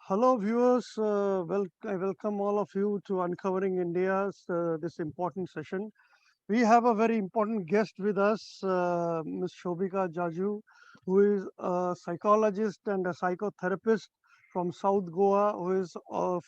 Hello, viewers. I welcome all of you to Uncovering India's this important session. We have a very important guest with us, Ms. Shobika Jaju, who is a psychologist and a psychotherapist from South Goa, who is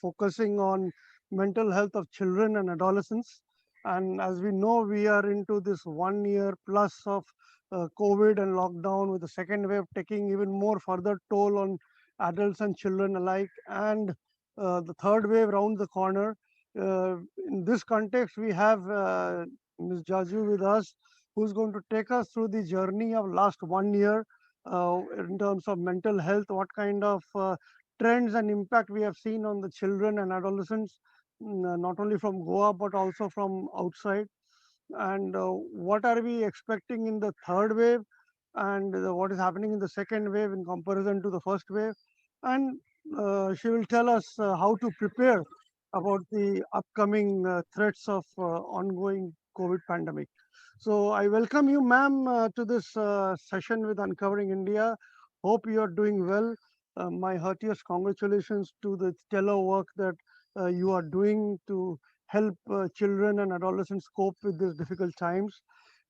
focusing on mental health of children and adolescents. And as we know, we are into this 1 year plus of COVID and lockdown, with the second wave taking even more further toll on adults and children alike, and the third wave round the corner. In this context, we have Ms. Jaju with us, who's going to take us through the journey of last 1 year in terms of mental health, what kind of trends and impact we have seen on the children and adolescents, not only from Goa but also from outside, and what are we expecting in the third wave, and what is happening in the second wave in comparison to the first wave, and she will tell us how to prepare about the upcoming threats of ongoing COVID pandemic. So I welcome you, ma'am, to this session with Uncovering India. Hope you are doing well. My heartiest congratulations to the stellar work that you are doing to help children and adolescents cope with these difficult times.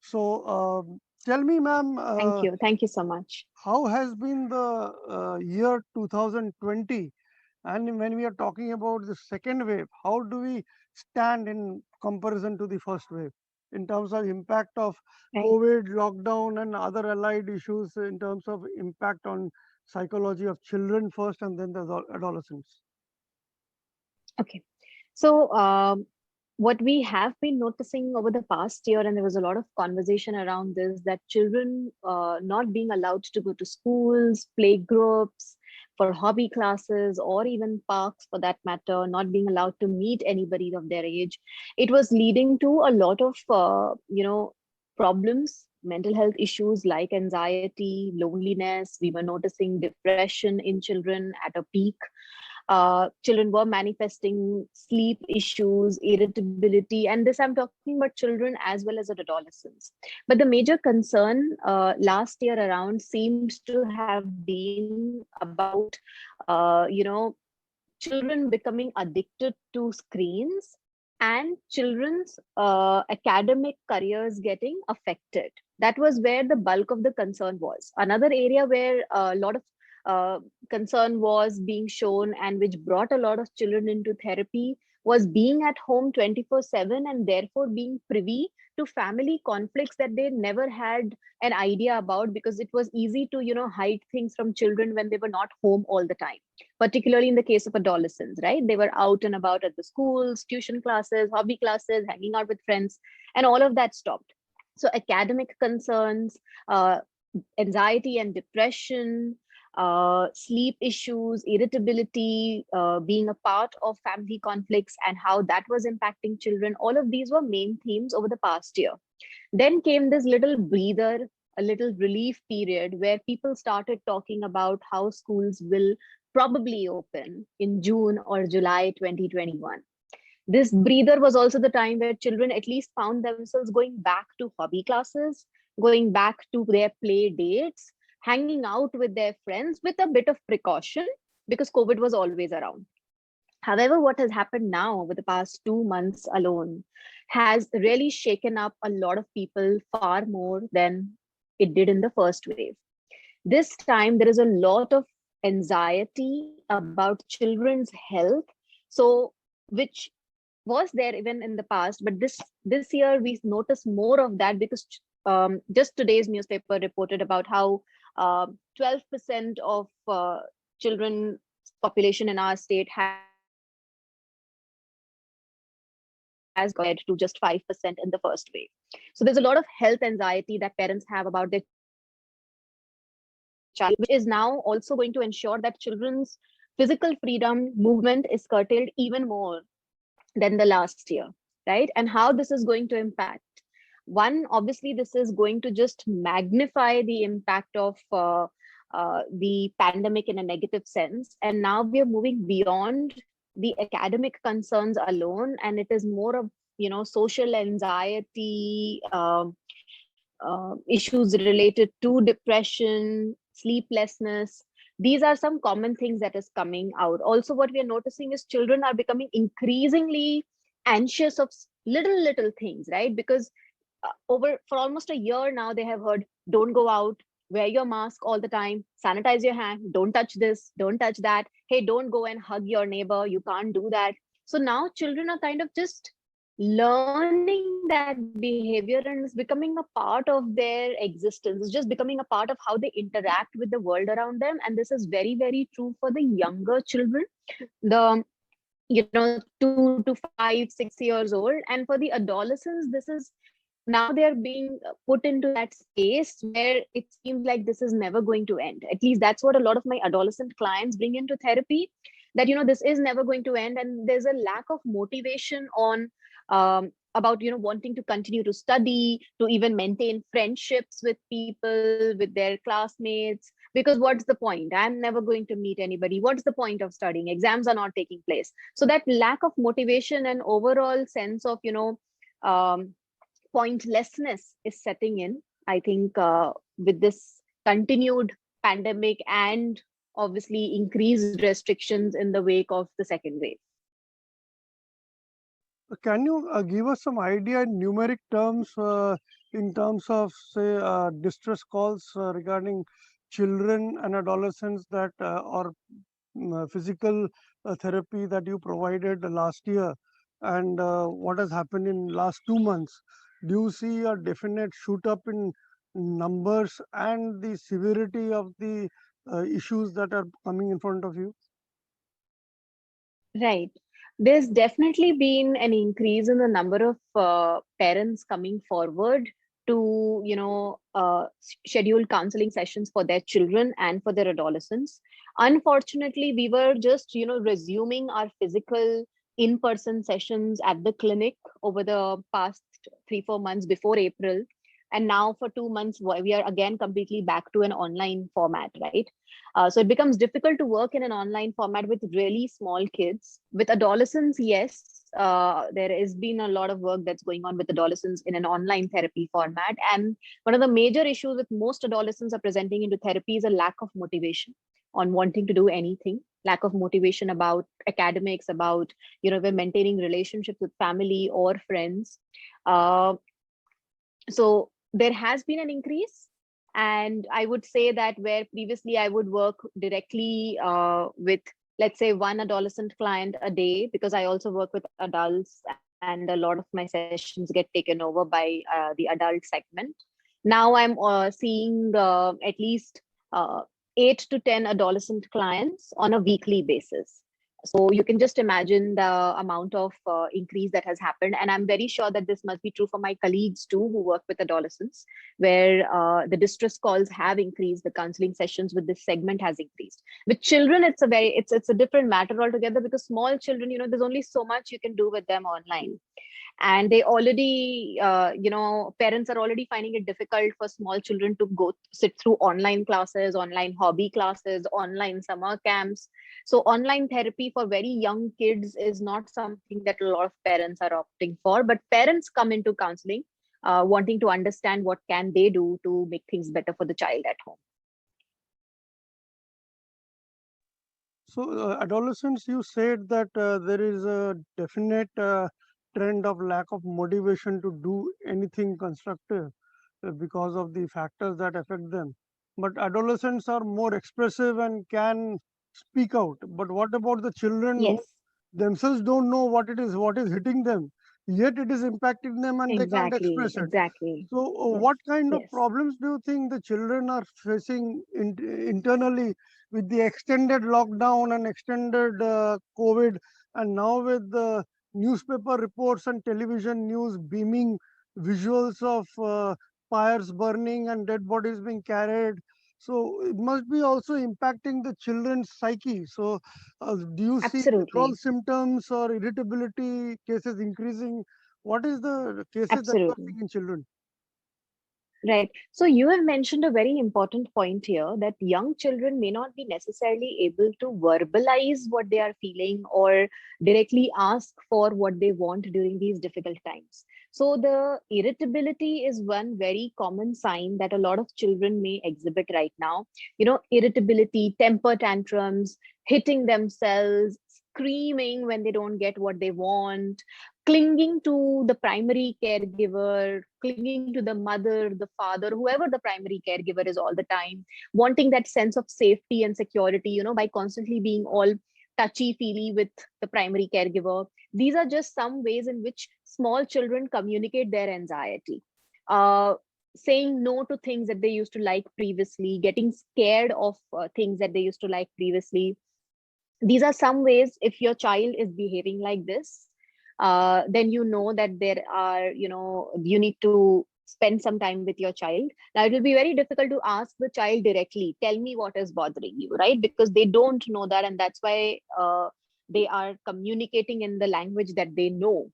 So tell me, ma'am, Thank you. Thank you so much. how has been the year 2020? And when we are talking about the second wave, how do we stand in comparison to the first wave in terms of impact of Right. COVID, lockdown, and other allied issues in terms of impact on psychology of children first and then the adolescents? Okay. So, what we have been noticing over the past year, and there was a lot of conversation around this, that children not being allowed to go to schools, play groups, for hobby classes, or even parks for that matter, not being allowed to meet anybody of their age, it was leading to a lot of, problems, mental health issues like anxiety, loneliness. We were noticing depression in children at a peak. Children were manifesting sleep issues, irritability, and this I'm talking about children as well as adolescents. But the major concern last year around seems to have been about, children becoming addicted to screens and children's academic careers getting affected. That was where the bulk of the concern was. Another area where a lot of uh, concern was being shown and which brought a lot of children into therapy was being at home 24/7 and therefore being privy to family conflicts that they never had an idea about, because it was easy to hide things from children when they were not home all the time, particularly in the case of adolescents, right? They were out and about at the schools, tuition classes, hobby classes, hanging out with friends, and all of that stopped. So academic concerns, anxiety and depression, sleep issues, irritability, being a part of family conflicts, and how that was impacting children. All of these were main themes over the past year. Then came this little breather, a little relief period where people started talking about how schools will probably open in June or July 2021. This breather was also the time where children at least found themselves going back to hobby classes, going back to their play dates, hanging out with their friends with a bit of precaution, because COVID was always around. However, what has happened now over the past 2 months alone has really shaken up a lot of people far more than it did in the first wave. This time, there is a lot of anxiety about children's health. So, which was there even in the past, but this year we notice more of that, because just today's newspaper reported about how 12% of children population in our state has got compared to just 5% in the first wave. So there's a lot of health anxiety that parents have about their child, which is now also going to ensure that children's physical freedom movement is curtailed even more than the last year, right? And how this is going to impact. One, obviously, this is going to just magnify the impact of the pandemic in a negative sense. And now we are moving beyond the academic concerns alone, and it is more of social anxiety, issues related to depression, sleeplessness. These are some common things that is coming out. Also, what we are noticing is children are becoming increasingly anxious of little things, right? Because over for almost a year now, they have heard, don't go out, wear your mask all the time, sanitize your hand, don't touch this, don't touch that, hey, don't go and hug your neighbor, you can't do that. So now children are kind of just learning that behavior, and it's becoming a part of their existence. It's just becoming a part of how they interact with the world around them. And this is very true for the younger children, the 2 to 5, 6 years old. And for the adolescents, this is now they are being put into that space where it seems like this is never going to end. At least that's what a lot of my adolescent clients bring into therapy, that this is never going to end. And there's a lack of motivation on about wanting to continue to study, to even maintain friendships with people, with their classmates. Because what's the point? I'm never going to meet anybody. What's the point of studying? Exams are not taking place. So that lack of motivation and overall sense of um, pointlessness is setting in, I think, with this continued pandemic and obviously increased restrictions in the wake of the second wave. Can you give us some idea in numeric terms, in terms of, say, distress calls regarding children and adolescents that or physical therapy that you provided last year, and what has happened in last 2 months? Do you see a definite shoot up in numbers and the severity of the issues that are coming in front of you? Right. There's definitely been an increase in the number of parents coming forward to, schedule counseling sessions for their children and for their adolescents. Unfortunately, we were just, resuming our physical in-person sessions at the clinic over the past 3-4 months before April. And now for 2 months, we are again completely back to an online format, right? So it becomes difficult to work in an online format with really small kids. With adolescents, yes, there has been a lot of work that's going on with adolescents in an online therapy format. And one of the major issues with most adolescents are presenting into therapy is a lack of motivation on wanting to do anything, lack of motivation about academics, about, we're maintaining relationships with family or friends. So there has been an increase. And I would say that where previously I would work directly with, let's say, one adolescent client a day, because I also work with adults and a lot of my sessions get taken over by the adult segment. Now I'm seeing at least 8 to 10 adolescent clients on a weekly basis. So you can just imagine the amount of increase that has happened. And I'm very sure that this must be true for my colleagues too, who work with adolescents, where the distress calls have increased, the counseling sessions with this segment has increased. With children, it's a different matter altogether, because small children, there's only so much you can do with them online. And they already parents are already finding it difficult for small children to go sit through online classes, online hobby classes, online summer camps. So online therapy for very young kids is not something that a lot of parents are opting for, but parents come into counseling wanting to understand what can they do to make things better for the child at home. So, adolescents, you said that there is a definite trend of lack of motivation to do anything constructive because of the factors that affect them. But adolescents are more expressive and can speak out. But what about the children who Yes, themselves don't know what is hitting them, yet it is impacting them and they can't exactly, express it? exactly. So, Yes, what kind of yes. problems do you think the children are facing internally with the extended lockdown and extended COVID, and now with the newspaper reports and television news beaming visuals of fires burning and dead bodies being carried? So it must be also impacting the children's psyche. So, do you see withdrawal Absolutely, symptoms or irritability cases increasing? What is the cases that you are absolutely. seeing in children? Right. So you have mentioned a very important point here that young children may not be necessarily able to verbalize what they are feeling or directly ask for what they want during these difficult times. So the irritability is one very common sign that a lot of children may exhibit right now. You know, irritability, temper tantrums, hitting themselves, screaming when they don't get what they want, clinging to the primary caregiver, clinging to the mother, the father, whoever the primary caregiver is all the time, wanting that sense of safety and security, you know, by constantly being all touchy feely with the primary caregiver. These are just some ways in which small children communicate their anxiety. Saying no to things that they used to like previously, getting scared of things that they used to like previously. These are some ways. If your child is behaving like this, then you know that there are, you know, you need to spend some time with your child. Now it will be very difficult to ask the child directly, tell me what is bothering you, right? Because they don't know that, and that's why they are communicating in the language that they know.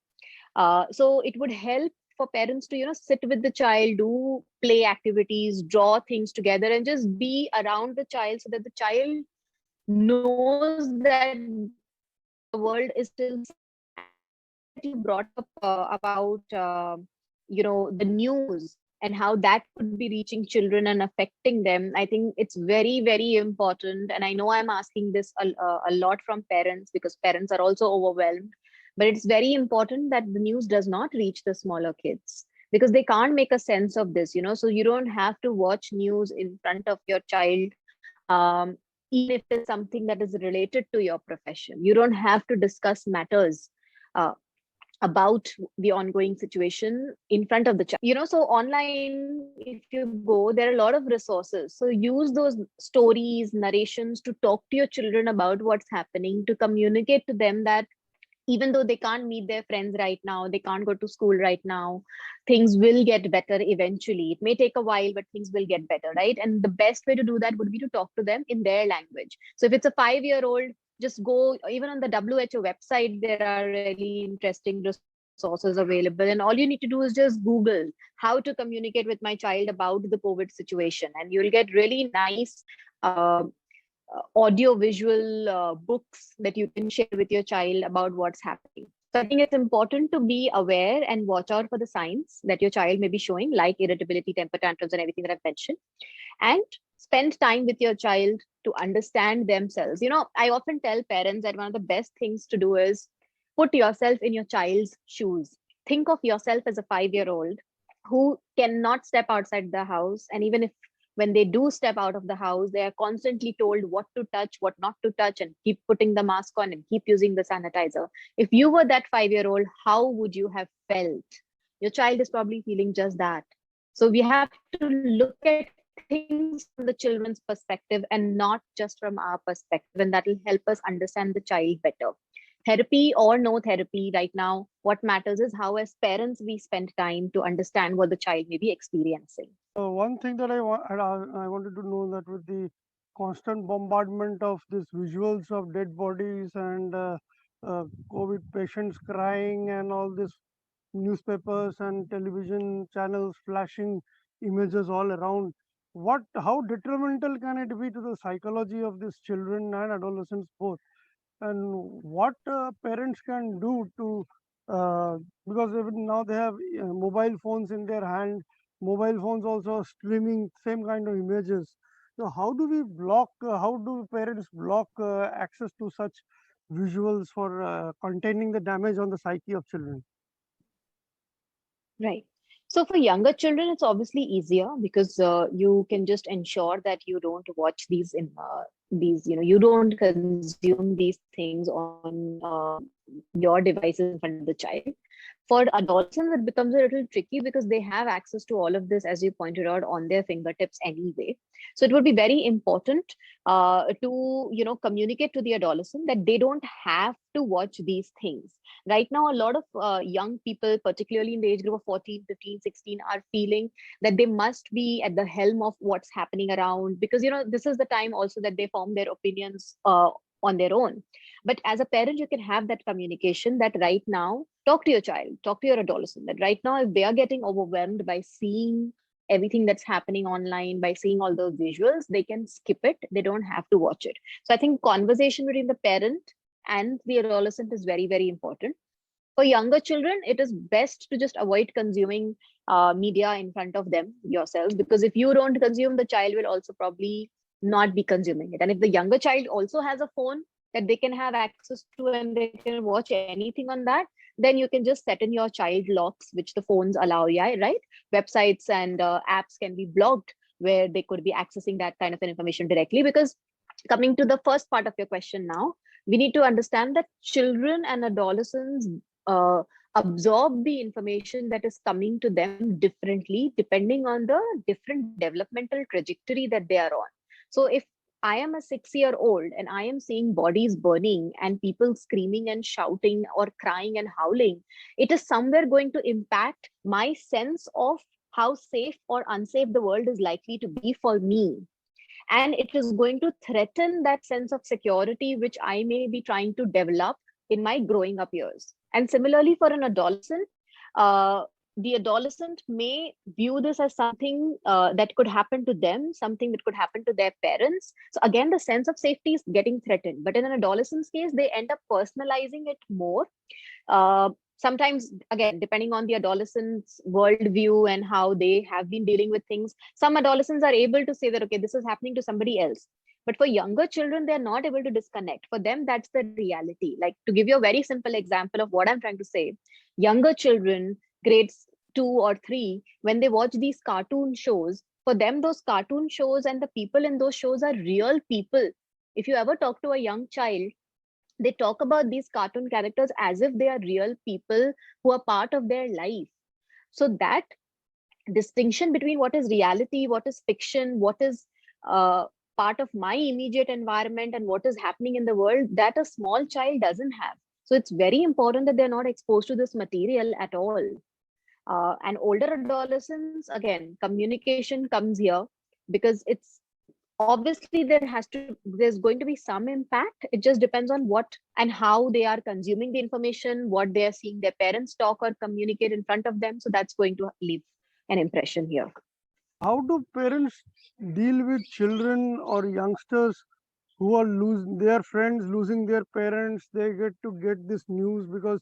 So it would help for parents to, you know, sit with the child, do play activities, draw things together, and just be around the child so that the child knows that the world is still safe. And the point that you brought up about you know, the news and how that could be reaching children and affecting them, I think it's very, very important. And I know I'm asking this a lot from parents because parents are also overwhelmed, but it's very important that the news does not reach the smaller kids because they can't make a sense of this, you know. So you don't have to watch news in front of your child, um, even if it is something that is related to your profession. You don't have to discuss matters uh, about the ongoing situation in front of the child. You know, so online, if you go, there are a lot of resources. So use those stories, narrations to talk to your children about what's happening, to communicate to them that even though they can't meet their friends right now, they can't go to school right now, things will get better eventually. It may take a while, but things will get better, right? And the best way to do that would be to talk to them in their language. So if it's a 5-year-old, just go, even on the WHO website there are really interesting resources available, and all you need to do is just Google how to communicate with my child about the COVID situation, and you'll get really nice uh, audio visual books that you can share with your child about what's happening. So I think it's important to be aware and watch out for the signs that your child may be showing, like irritability, temper tantrums, and everything that I've mentioned, and spend time with your child to understand themselves. You know, I often tell parents that one of the best things to do is put yourself in your child's shoes. Think of yourself as a 5-year-old who cannot step outside the house, and even if when they do step out of the house, they are constantly told what to touch, what not to touch, and keep putting the mask on and keep using the sanitizer. If you were that 5-year-old, how would you have felt? Your child is probably feeling just that. So we have to look at things from the children's perspective and not just from our perspective, and that will help us understand the child better. Therapy or no therapy, right now, what matters is how, as parents, we spend time to understand what the child may be experiencing. One thing that I wanted to know that with the constant bombardment of these visuals of dead bodies and COVID patients crying and all this newspapers and television channels flashing images all around, how detrimental can it be to the psychology of these children and adolescents both? And what parents can do to because even now they have mobile phones in their hand, mobile phones also are streaming same kind of images. So how do we block how do parents block access to such visuals for containing the damage on the psyche of children? Right. So for younger children, it's obviously easier because you can just ensure that you don't watch these, you know, you don't consume these things on your devices in front of the child. For adolescents, it becomes a little tricky because they have access to all of this, as you pointed out, on their fingertips anyway. So it would be very important to, you know, communicate to the adolescent that they don't have to watch these things. Right now, a lot of young people, particularly in the age group of 14, 15, 16, are feeling that they must be at the helm of what's happening around, because, you know, this is the time also that they form their opinions on their own. But as a parent, you can have that communication that right now, talk to your child, talk to your adolescent, that right now, if they are getting overwhelmed by seeing everything that's happening online, by seeing all those visuals, they can skip it. They don't have to watch it. So I think conversation between the parent and the adolescent is very, very important. For younger children, it is best to just avoid consuming media in front of them yourselves, because if you don't consume, the child will also probably not be consuming it. And if the younger child also has a phone that they can have access to and they can watch anything on that, then you can just set in your child locks, which the phones allow. Yeah, right? Websites and apps can be blocked where they could be accessing that kind of an information directly. Because coming to the first part of your question now, we need to understand that children and adolescents uh, absorb the information that is coming to them differently depending on the different developmental trajectory that they are on. So if I am a 6-year-old and I am seeing bodies burning and people screaming and shouting or crying and howling, it is somewhere going to impact my sense of how safe or unsafe the world is likely to be for me. And it is going to threaten that sense of security which I may be trying to develop in my growing up years. And similarly, for an adolescent, uh, the adolescent may view this as something that could happen to them, something that could happen to their parents. So again, the sense of safety is getting threatened. But in an adolescent's case, they end up personalizing it more. Sometimes, again, depending on the adolescent's worldview and how they have been dealing with things, some adolescents are able to say that, okay, this is happening to somebody else. But for younger children, they're not able to disconnect. For them, that's the reality. Like, to give you a very simple example of what I'm trying to say, younger children, grades 2 or 3, when they watch these cartoon shows, for them, those cartoon shows and the people in those shows are real people. If you ever talk to a young child, they talk about these cartoon characters as if they are real people who are part of their life. So that distinction between what is reality, what is fiction, what is uh, part of my immediate environment, and what is happening in the world, that a small child doesn't have. So it's very important that they're not exposed to this material at all. And older adolescents, again, communication comes here, because it's obviously there's going to be some impact. It just depends on what and how they are consuming the information, what they are seeing their parents talk or communicate in front of them. So that's going to leave an impression here. How do parents deal with children or youngsters who are losing their friends, losing their parents? They get this news because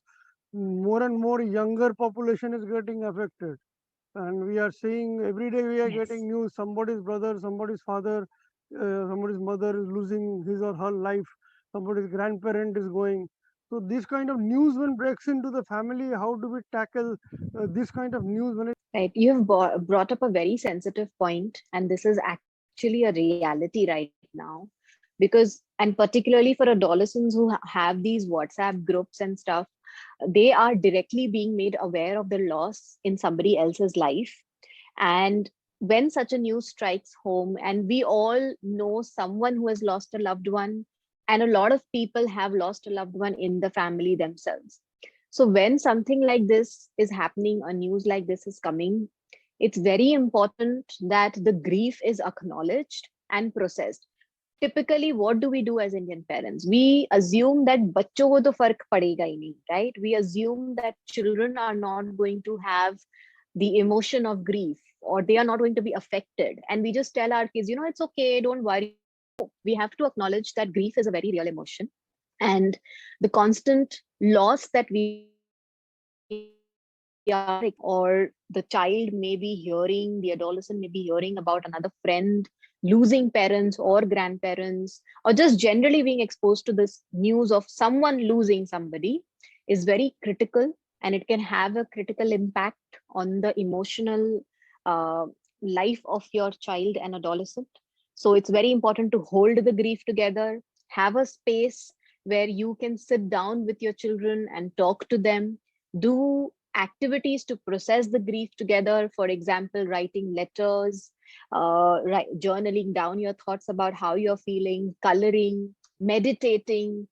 more and more younger population is getting affected, and we are seeing every day we are Yes. getting news. Somebody's brother, somebody's father, somebody's mother is losing his or her life. Somebody's grandparent is going. So this kind of news when breaks into the family, how do we tackle this kind of news when it? Right. You have brought up a very sensitive point, and this is actually a reality right now. Because, and particularly for adolescents who have these WhatsApp groups and stuff, they are directly being made aware of the loss in somebody else's life. And when such a news strikes home, and we all know someone who has lost a loved one, and a lot of people have lost a loved one in the family themselves. So when something like this is happening, a news like this is coming, it's very important that the grief is acknowledged and processed. Typically, what do we do as Indian parents? We assume that बच्चों को तो फर्क पड़ेगा ही नहीं, right? We assume that children are not going to have the emotion of grief, or they are not going to be affected. And we just tell our kids, it's okay, don't worry. We have to acknowledge that grief is a very real emotion. And the constant loss that we are, or the child may be hearing, the adolescent may be hearing about another friend losing parents or grandparents, or just generally being exposed to this news of someone losing somebody, is very critical. And it can have a critical impact on the emotional uh, life of your child and adolescent. So it's very important to hold the grief together, have a space where you can sit down with your children and talk to them, do activities to process the grief together. For example, writing letters, journaling down your thoughts about how you're feeling, coloring, meditating.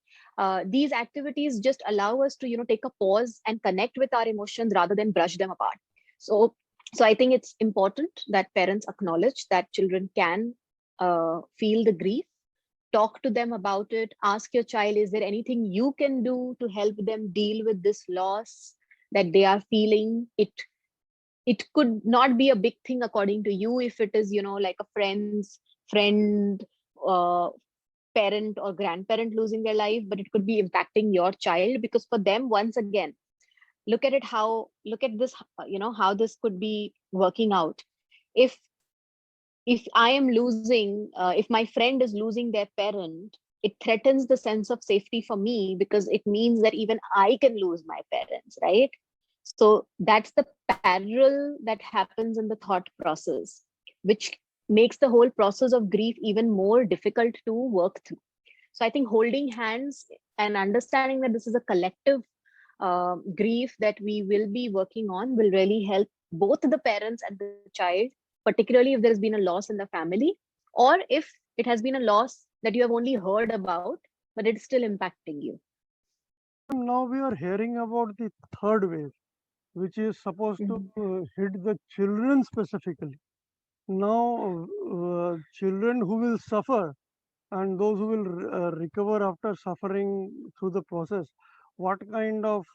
These activities just allow us to, take a pause and connect with our emotions rather than brush them apart. So I think it's important that parents acknowledge that children can feel the grief. Talk to them about it. Ask your child, is there anything you can do to help them deal with this loss that they are feeling? It it could not be a big thing according to you if it is, like a friend's friend, uh, parent or grandparent losing their life, but it could be impacting your child, because for them, once again, look at this, how this could be working out. If if I am losing, if my friend is losing their parent, it threatens the sense of safety for me, because it means that even I can lose my parents, right? So that's the parallel that happens in the thought process, which makes the whole process of grief even more difficult to work through. So I think holding hands and understanding that this is a collective grief that we will be working on will really help both the parents and the child, particularly if there has been a loss in the family, or if it has been a loss that you have only heard about, but it's still impacting you. Now we are hearing about the third wave, which is supposed to Mhm. hit the children specifically. Now, children who will suffer and those who will recover after suffering through the process, what kind of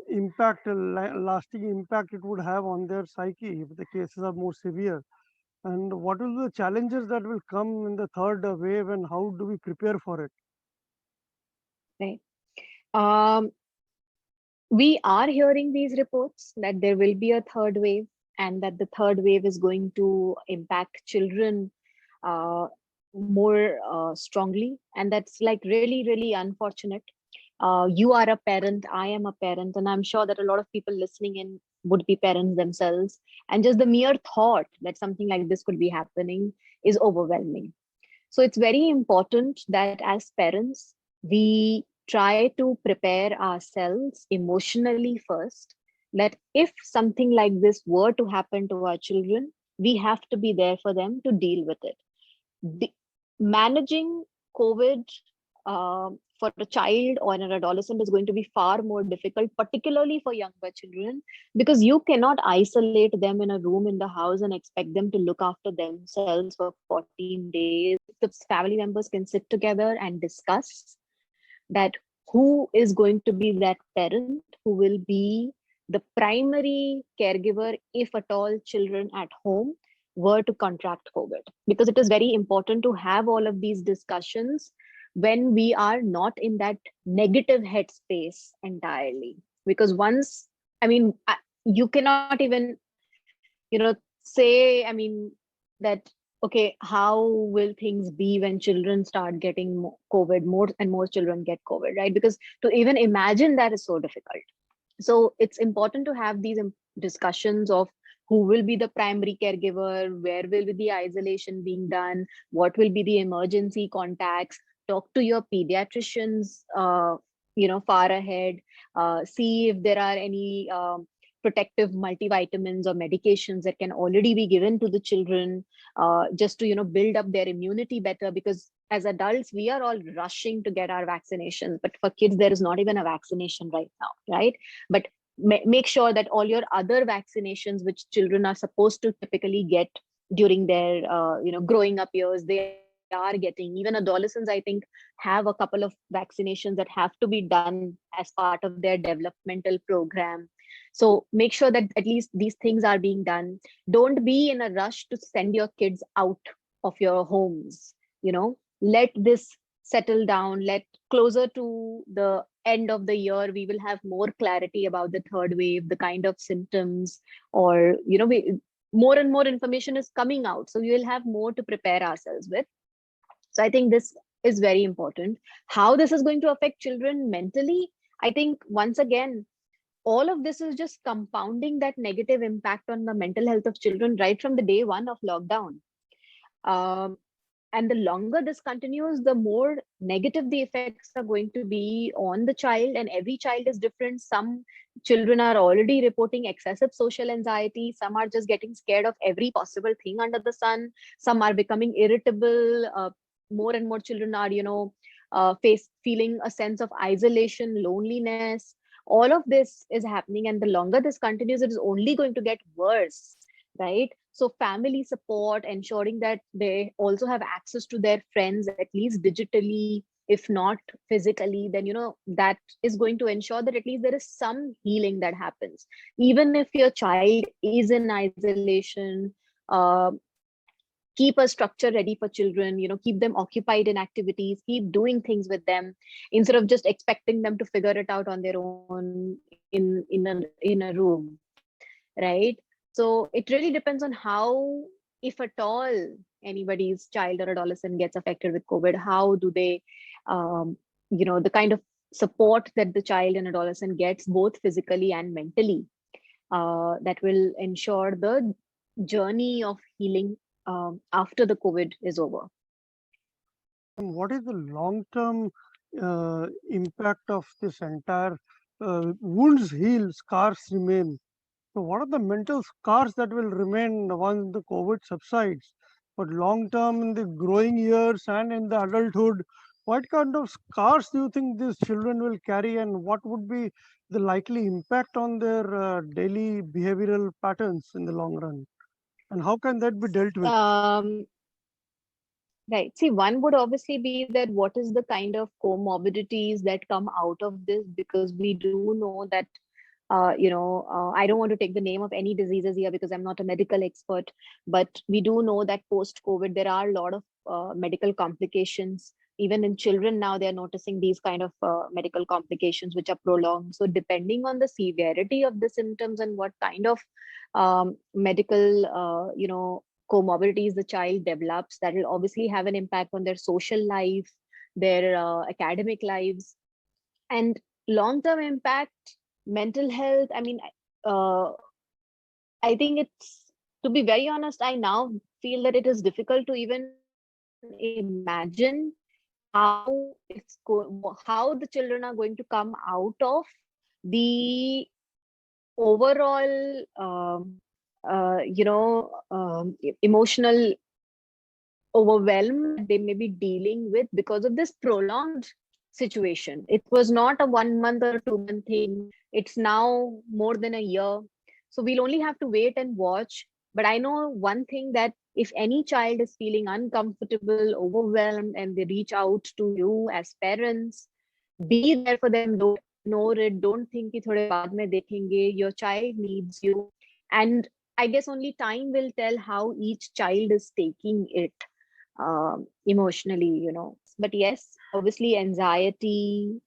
impact, lasting impact it would have on their psyche if the cases are more severe? And what will be the challenges that will come in the third wave, and how do we prepare for it? Right. Um, we are hearing these reports that there will be a third wave, and that the third wave is going to impact children uh, more strongly. And that's like really, really unfortunate. You are a parent, I am a parent, and I'm sure that a lot of people listening in would be parents themselves. And just the mere thought that something like this could be happening is overwhelming. So it's very important that as parents, we try to prepare ourselves emotionally first, that if something like this were to happen to our children, we have to be there for them to deal with it. Managing COVID for a child or an adolescent is going to be far more difficult, particularly for younger children, because you cannot isolate them in a room in the house and expect them to look after themselves for 14 days. The family members can sit together and discuss that who is going to be that parent who will be the primary caregiver if at all children at home were to contract COVID. Because it is very important to have all of these discussions when we are not in that negative headspace entirely. Because once, I mean, you cannot even, say, I mean, that, okay, how will things be when children start getting COVID, more and more children get COVID, right? Because to even imagine that is so difficult. So it's important to have these discussions of who will be the primary caregiver, where will be the isolation being done, what will be the emergency contacts. Talk to your pediatricians, far ahead. See if there are any protective multivitamins or medications that can already be given to the children, just to build up their immunity better. Because as adults, we are all rushing to get our vaccinations, but for kids there is not even a vaccination right now, right? But make sure that all your other vaccinations which children are supposed to typically get during their growing up years, they are getting. Even adolescents, I think, have a couple of vaccinations that have to be done as part of their developmental program. So make sure that at least these things are being done. Don't be in a rush to send your kids out of your homes. Let this settle down. Let closer to the end of the year, we will have more clarity about the third wave, the kind of symptoms, or more and more information is coming out, so we will have more to prepare ourselves with. So I think this is very important. How this is going to affect children mentally, I think once again, all of this is just compounding that negative impact on the mental health of children right from the day one of lockdown. Um, and the longer this continues, the more negative the effects are going to be on the child. And every child is different. Some children are already reporting excessive social anxiety. Some are just getting scared of every possible thing under the sun. Some are becoming irritable. More and more children are, feeling a sense of isolation, loneliness. All of this is happening. And the longer this continues, it is only going to get worse, right? So family support, ensuring that they also have access to their friends, at least digitally, if not physically, then that is going to ensure that at least there is some healing that happens. Even if your child is in isolation, uh, keep a structure ready for children, keep them occupied in activities, keep doing things with them, instead of just expecting them to figure it out on their own in a room, right? So it really depends on how, if at all, anybody's child or adolescent gets affected with COVID, how do they, um, the kind of support that the child and adolescent gets both physically and mentally, that will ensure the journey of healing after the COVID is over. And what is the long-term impact of this entire wounds heal, scars remain? So, what are the mental scars that will remain once the COVID subsides? But long term, in the growing years and in the adulthood, what kind of scars do you think these children will carry, and what would be the likely impact on their daily behavioral patterns in the long run? And how can that be dealt with? Um, right. See, one would obviously be that what is the kind of comorbidities that come out of this, because we do know that I don't want to take the name of any diseases here because I'm not a medical expert, but we do know that post-COVID, there are a lot of medical complications. Even in children now, they're noticing these kind of medical complications which are prolonged. So depending on the severity of the symptoms and what kind of medical, comorbidities the child develops, that will obviously have an impact on their social life, their academic lives, and long-term impact, mental health. I mean, uh, I think it's, to be very honest, I now feel that it is difficult to even imagine how how the children are going to come out of the overall emotional overwhelm that they may be dealing with because of this prolonged situation. It was not a 1 month or a 2 month thing. It's now more than a year. So we'll only have to wait and watch. But I know one thing, that if any child is feeling uncomfortable, overwhelmed, and they reach out to you as parents, be there for them. Don't ignore it. Don't think कि थोड़े बाद में देखेंगे. Your child needs you. And I guess only time will tell how each child is taking it emotionally, But yes, obviously anxiety,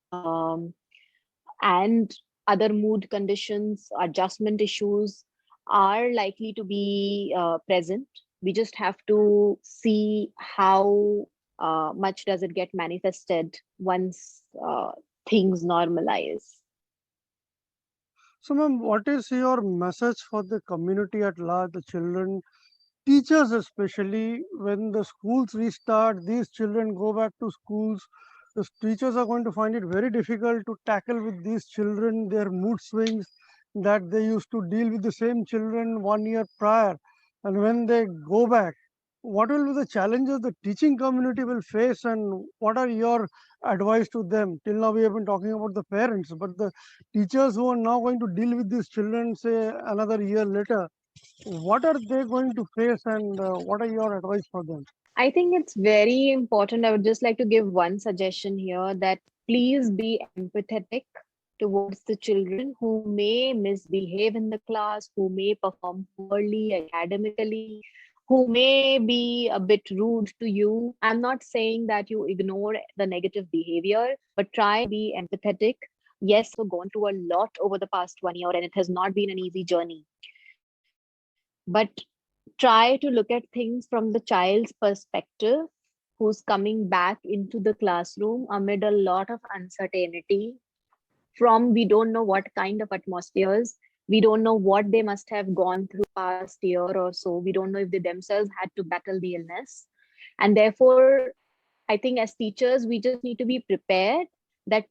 and other mood conditions, adjustment issues are likely to be present. We just have to see how much does it get manifested once things normalize. So, ma'am, what is your message for the community at large, the children, teachers especially? When the schools restart, these children go back to schools, the teachers are going to find it very difficult to tackle with these children their mood swings that they used to deal with the same children 1 year prior. And when they go back, what will be the challenges the teaching community will face, and what are your advice to them? Till now we have been talking about the parents, but the teachers who are now going to deal with these children, say another year later, what are they going to face, and what are your advice for them? I think it's very important. I would just like to give one suggestion here, that please be empathetic towards the children who may misbehave in the class, who may perform poorly academically, who may be a bit rude to you. I'm not saying that you ignore the negative behavior, but try be empathetic. Yes, we've gone through a lot over the past 1 year, and it has not been an easy journey. But try to look at things from the child's perspective, who's coming back into the classroom amid a lot of uncertainty, from we don't know what kind of atmospheres, we don't know what they must have gone through past year or so, we don't know if they themselves had to battle the illness. And therefore, I think as teachers, we just need to be prepared that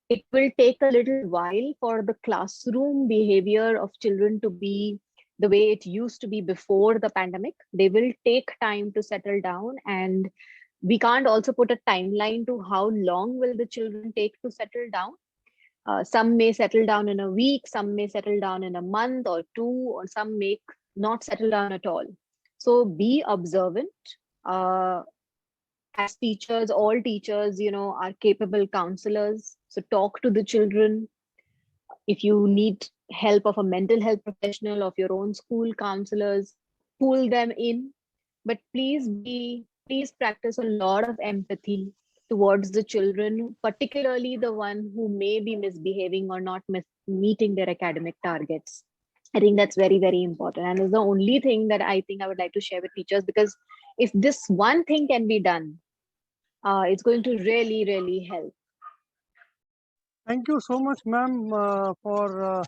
it will take a little while for the classroom behavior of children to be the way it used to be before the pandemic. They will take time to settle down, and we can't also put a timeline to how long will the children take to settle down. Some may settle down in a week, some may settle down in a month or two, or some may not settle down at all. So be observant. Uh, As teachers, all teachers, are capable counselors. So talk to the children. If you need help of a mental health professional, of your own school counselors, pull them in. But please practice a lot of empathy towards the children, particularly the one who may be misbehaving or not meeting their academic targets. I think that's very, very important. And it's the only thing that I think I would like to share with teachers, because if this one thing can be done, it's going to really, really help. Thank you so much, ma'am, for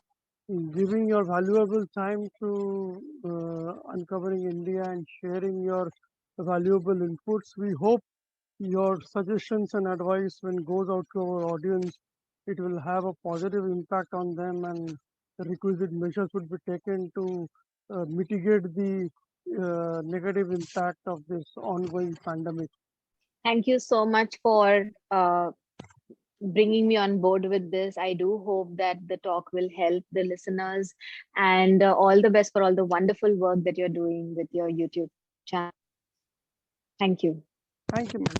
giving your valuable time to Uncovering India and sharing your valuable inputs. We hope your suggestions and advice, when goes out to our audience, it will have a positive impact on them, and the requisite measures would be taken to mitigate the negative impact of this ongoing pandemic. Thank you so much for bringing me on board with this. I do hope that the talk will help the listeners, and all the best for all the wonderful work that you're doing with your YouTube channel. Thank you. Thank you, ma'am.